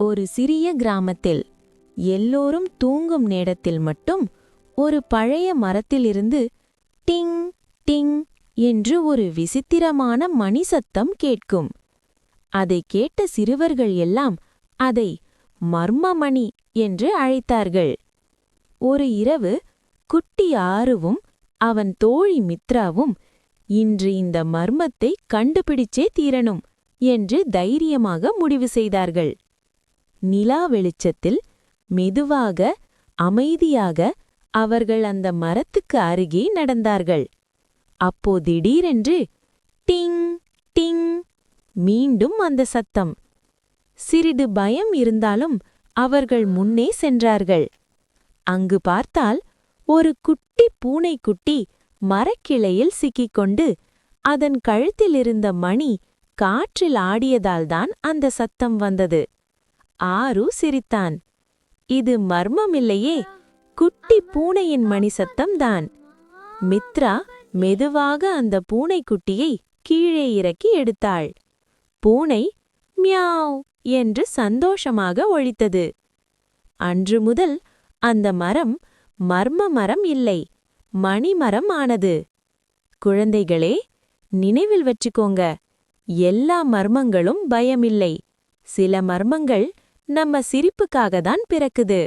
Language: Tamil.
ஒரு சிறிய கிராமத்தில் எல்லோரும் தூங்கும் நேரத்தில் மட்டும் ஒரு பழைய மரத்திலிருந்து டிங் டிங் என்று ஒரு விசித்திரமான மணி சத்தம் கேட்கும். அதை கேட்ட சிறுவர்கள் எல்லாம் அதை மர்மமணி என்று அழைத்தார்கள். ஒரு இரவு குட்டி ஆருவும் அவன் தோழி மித்ராவும் இன்று இந்த மர்மத்தை கண்டுபிடிச்சே தீரணும் என்று தைரியமாக முடிவு செய்தார்கள். நிலா வெளிச்சத்தில் மெதுவாக அமைதியாக அவர்கள் அந்த மரத்துக்கு அருகே நடந்தார்கள். அப்போ திடீரென்று டிங் டிங் மீண்டும் அந்த சத்தம். சிறிது பயம் இருந்தாலும் அவர்கள் முன்னே சென்றார்கள். அங்கு பார்த்தால் ஒரு குட்டி பூனைக்குட்டி மரக்கிளையில் சிக்கிக்கொண்டு அதன் கழுத்திலிருந்த மணி காற்றில் ஆடியதால்தான் அந்த சத்தம் வந்தது. ஆரு சிரித்தான். இது மர்மமில்லையே, குட்டி பூனையின் மணி சத்தம்தான். மித்ரா மெதுவாக அந்த பூனைக்குட்டியை கீழே இறக்கி எடுத்தாள். பூனை மியாவ் என்று சந்தோஷமாக ஒலித்தது. அன்று முதல் அந்த மரம் மர்ம மரம் இல்லை, மணிமரம் ஆனது. குழந்தைகளே, நினைவில் வச்சுக்கோங்க, எல்லா மர்மங்களும் பயமில்லை. சில மர்மங்கள் நம்ம சிரிப்புக்காகத்தான் பிறக்குது.